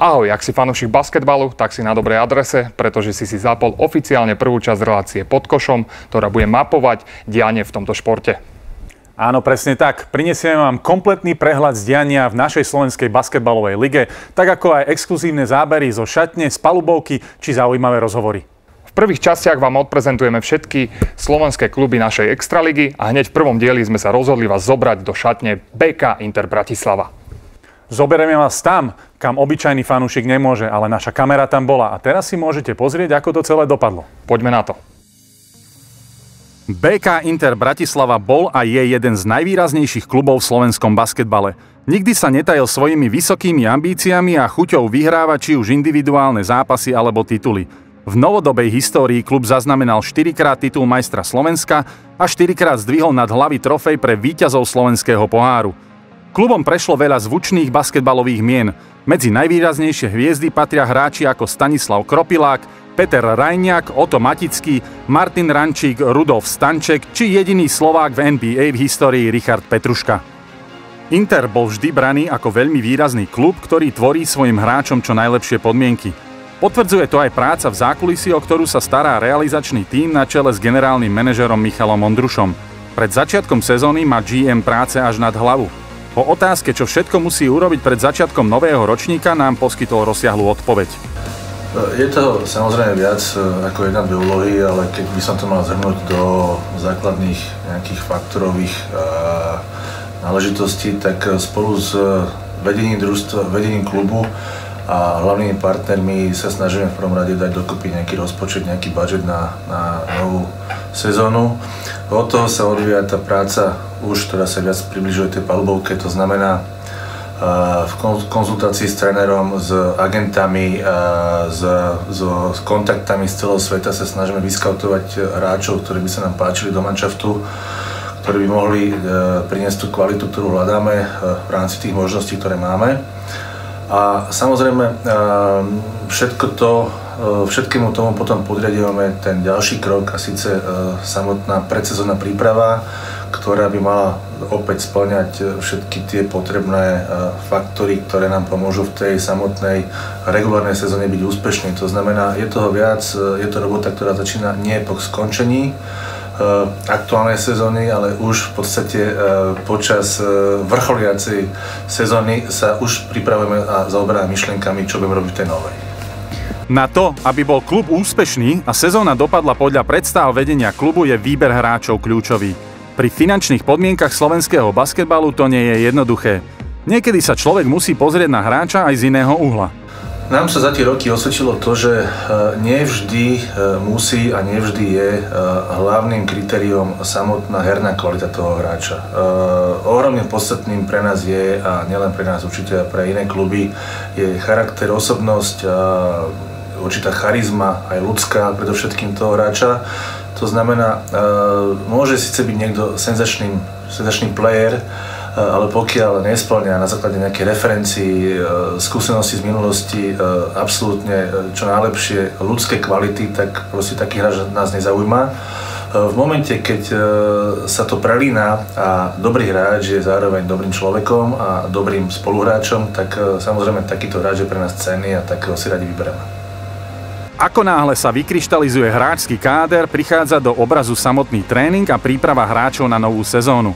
Ahoj, ak si fanúšik basketbalu, tak si na dobrej adrese, pretože si zapol oficiálne prvú časť relácie Pod košom, ktorá bude mapovať dianie v tomto športe. Áno, presne tak. Prinesieme vám kompletný prehľad z diania v našej slovenskej basketbalovej lige, tak ako aj exkluzívne zábery zo šatne, z palubovky či zaujímavé rozhovory. V prvých častiach vám odprezentujeme všetky slovenské kluby našej extraligy a hneď v prvom dieli sme sa rozhodli vás zobrať do šatne BK Inter Bratislava. Zoberieme vás tam, kam obyčajný fanúšik nemôže, ale naša kamera tam bola a teraz si môžete pozrieť, ako to celé dopadlo. Poďme na to. BK Inter Bratislava bol a je jeden z najvýraznejších klubov v slovenskom basketbale. Nikdy sa netajil svojimi vysokými ambíciami a chuťou vyhrávať či už individuálne zápasy alebo tituly. V novodobej histórii klub zaznamenal 4-krát titul majstra Slovenska a 4-krát zdvihol nad hlavy trofej pre víťazov slovenského poháru. Klubom prešlo veľa zvučných basketbalových mien. Medzi najvýraznejšie hviezdy patria hráči ako Stanislav Kropilák, Peter Rajniak, Oto Matický, Martin Rančík, Rudolf Stanček či jediný Slovák v NBA v histórii Richard Petruška. Inter bol vždy braný ako veľmi výrazný klub, ktorý tvorí svojim hráčom čo najlepšie podmienky. Potvrdzuje to aj práca v zákulisí, o ktorú sa stará realizačný tím na čele s generálnym manažerom Michalom Ondrušom. Pred začiatkom sezóny má GM práce až nad hlavu. O otázke, čo všetko musí urobiť pred začiatkom nového ročníka, nám poskytol rozsiahlu odpoveď. Je to samozrejme viac ako jedna, dve úlohy, ale keď by som to mal zhrnúť do základných nejakých faktorových náležitostí, tak spolu s vedením družstva, vedením klubu a hlavnými partnermi sa snažíme v prvom rade dať dokopy nejaký rozpočet, nejaký budget na novú sezónu. Od toho sa odvíja tá práca už, ktorá sa viac približuje tej palubovke, to znamená v konzultácii s trénerom, s agentami, s kontaktami z celého sveta sa snažíme vyskautovať hráčov, ktorí by sa nám páčili do manšaftu, ktorí by mohli priniesť tú kvalitu, ktorú hľadáme v rámci tých možností, ktoré máme. A samozrejme všetkému tomu potom podriadujeme ten ďalší krok a síce samotná predsezónna príprava, ktorá by mala opäť spĺňať všetky tie potrebné faktory, ktoré nám pomôžu v tej samotnej regulárnej sezóne byť úspešní. To znamená, je toho viac, je to robota, ktorá začína nie po skončení aktuálnej sezóny, ale už v podstate počas vrcholiacej sezóny sa už pripravujeme a zaoberáme myšlienkami, čo budeme robiť v tej novej. Na to, aby bol klub úspešný a sezóna dopadla podľa predstáv vedenia klubu, je výber hráčov kľúčový. Pri finančných podmienkach slovenského basketbalu to nie je jednoduché. Niekedy sa človek musí pozrieť na hráča aj z iného uhla. Nám sa za tie roky osvedčilo to, že nevždy musí a nevždy je hlavným kritériom samotná herná kvalita toho hráča. Ohromne podstatným pre nás je, a nielen pre nás, určite aj pre iné kluby, je charakter, osobnosť, určitá charizma, aj ľudská, predovšetkým toho hráča. To znamená, môže síce byť niekto senzačný player, ale pokiaľ nespĺňa na základe nejakej referencií, skúsenosti z minulosti, absolútne čo najlepšie ľudské kvality, tak proste taký hráč nás nezaujíma. V momente, keď sa to prelína a dobrý hráč je zároveň dobrým človekom a dobrým spoluhráčom, tak samozrejme takýto hráč je pre nás cenný a tak ho si radi vyberieme. Ako náhle sa vykryštalizuje hráčsky káder, prichádza do obrazu samotný tréning a príprava hráčov na novú sezónu.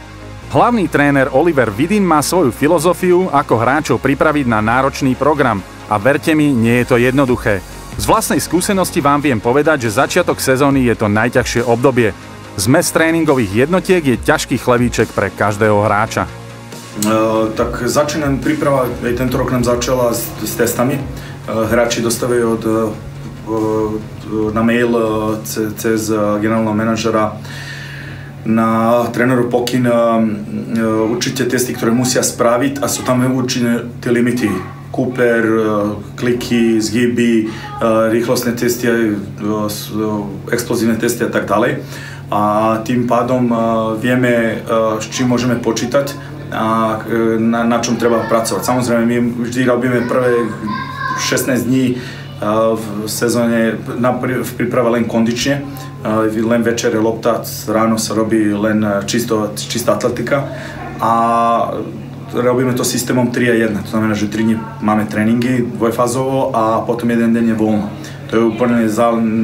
Hlavný tréner Oliver Vidin má svoju filozofiu, ako hráčov pripraviť na náročný program. A verte mi, nie je to jednoduché. Z vlastnej skúsenosti vám viem povedať, že začiatok sezóny je to najťažšie obdobie. Zmes tréningových jednotiek je ťažký chlebíček pre každého hráča. Tak začínam príprava, aj tento rok nám začala s testami. Hráči dostávajú na mail cez generálneho manažera na tréneru pokyn určite testy, ktoré musia spraviť a sú tam určite tie limity. Cooper, kliky, zhyby, rýchlostné testy, explozívne testy a tak ďalej. A tým pádom vieme, s čím môžeme počítať a na čom treba pracovať. Samozrejme, my vždy robíme prvé 16 dní v sezóne v príprave len kondične, len večer je lopta, ráno sa robí len čistá atletika a robíme to systémom 3-1, to znamená, že 3 dní máme tréningy dvojfázovo a potom jeden deň je voľno. To je úplne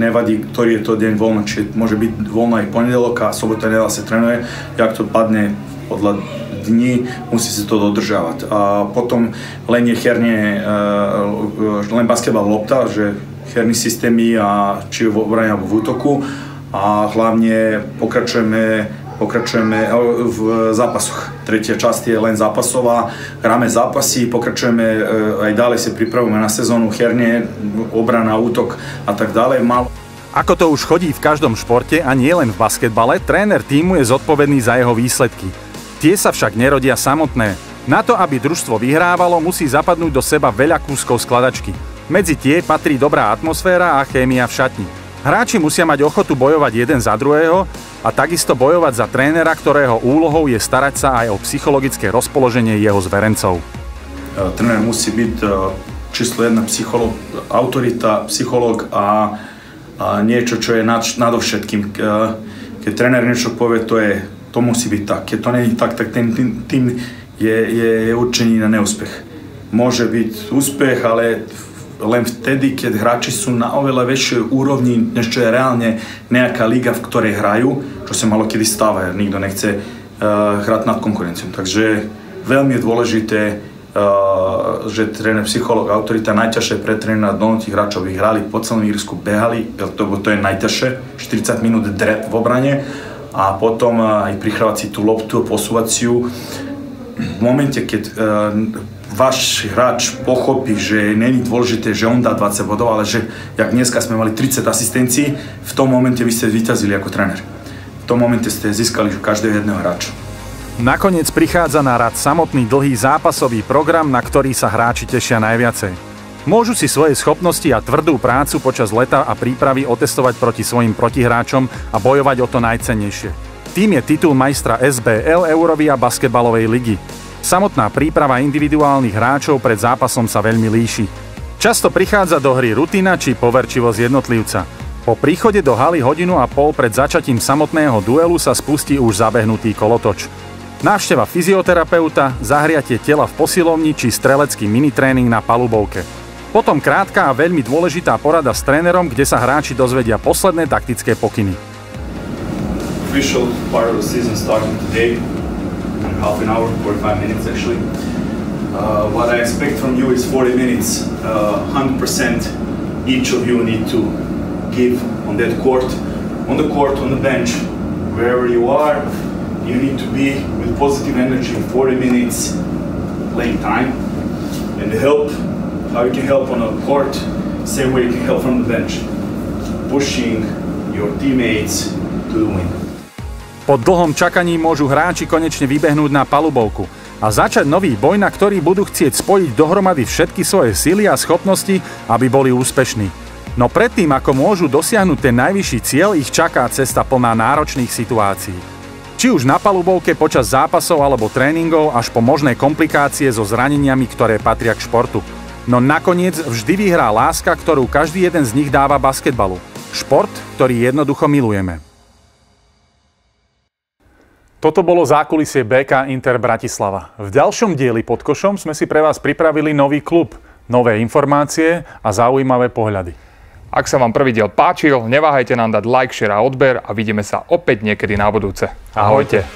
nevadí, ktorý je to deň voľno, čiže môže byť voľno aj pondelok a sobota, nedela sa trénuje, jak to padne podľa dní, musí sa to dodržávať. A potom len je herne, len basketbal lopta, že herní systémy a či v obrane alebo v útoku a hlavne pokračujeme v zápasoch. Tretia časť je len zápasová, hráme zápasy, pokračujeme aj ďalej, sa pripravujeme na sezónu herne, obrana, útok a tak ďalej. Ako to už chodí v každom športe a nie len v basketbale, tréner tímu je zodpovedný za jeho výsledky. Tie sa však nerodia samotné. Na to, aby družstvo vyhrávalo, musí zapadnúť do seba veľa kúskov skladačky. Medzi tie patrí dobrá atmosféra a chémia v šatni. Hráči musia mať ochotu bojovať jeden za druhého a takisto bojovať za trénera, ktorého úlohou je starať sa aj o psychologické rozpoloženie jeho zverencov. Tréner musí byť číslo 1 psychológ, autorita, psychológ a niečo, čo je nadovšetkým. Keď tréner niečo povie, to musí byť tak. Keď to nie je tak, tak ten tým je určený na neúspech. Môže byť úspech, ale len vtedy, keď hráči sú na oveľa väčšej úrovni, než čo je reálne nejaká liga, v ktorej hrajú, čo sa malo kedy stáva, nikto nechce hrať nad konkurenciou. Takže veľmi je dôležité, že tréner, psychológ, autorita, najťažšie pre trénera donútiť hráčov, hrali po celom ihrisku, behali, to je najťažšie, 40 minút drep v obrane a potom aj prihrávať si tú loptu, posúvať si ju. V momente, keď váš hráč pochopí, že není dôležité, že on dá 20 bodov, ale že jak dneska sme mali 30 asistencií, v tom momente vy ste vyťazili ako tréner. V tom momente ste získali každého jedného hráča. Nakoniec prichádza na rad samotný dlhý zápasový program, na ktorý sa hráči tešia najviacej. Môžu si svoje schopnosti a tvrdú prácu počas leta a prípravy otestovať proti svojim protihráčom a bojovať o to najcennejšie. Tým je titul majstra SBL, Eurovia basketbalovej ligy. Samotná príprava individuálnych hráčov pred zápasom sa veľmi líši. Často prichádza do hry rutina či poverčivosť jednotlivca. Po príchode do haly 1,5 hodiny pred začatím samotného duelu sa spustí už zabehnutý kolotoč. Návšteva fyzioterapeuta, zahriatie tela v posilovni či strelecký minitréning na palubovke. Potom krátka a veľmi dôležitá porada s trénerom, kde sa hráči dozvedia posledné taktické pokyny. Official part of the season starting today. Half an hour, 45 minutes actually. What I expect from you is 40 minutes. 100% each of you need to give on that court, on the bench, wherever you are. You need to be with positive energy 40 minutes playing time. And help, how you can help on a court, same way you can help from the bench. Pushing your teammates to the win. Po dlhom čakaní môžu hráči konečne vybehnúť na palubovku a začať nový boj, na ktorý budú chcieť spojiť dohromady všetky svoje sily a schopnosti, aby boli úspešní. No predtým, ako môžu dosiahnuť ten najvyšší cieľ, ich čaká cesta plná náročných situácií. Či už na palubovke počas zápasov alebo tréningov, až po možné komplikácie so zraneniami, ktoré patria k športu. No nakoniec vždy vyhrá láska, ktorú každý jeden z nich dáva basketbalu. Šport, ktorý jednoducho milujeme. Toto bolo zákulisie BK Inter Bratislava. V ďalšom dieli Pod košom sme si pre vás pripravili nový klub, nové informácie a zaujímavé pohľady. Ak sa vám prvý diel páčil, neváhajte nám dať like, share a odber a vidíme sa opäť niekedy na budúce. Ahojte.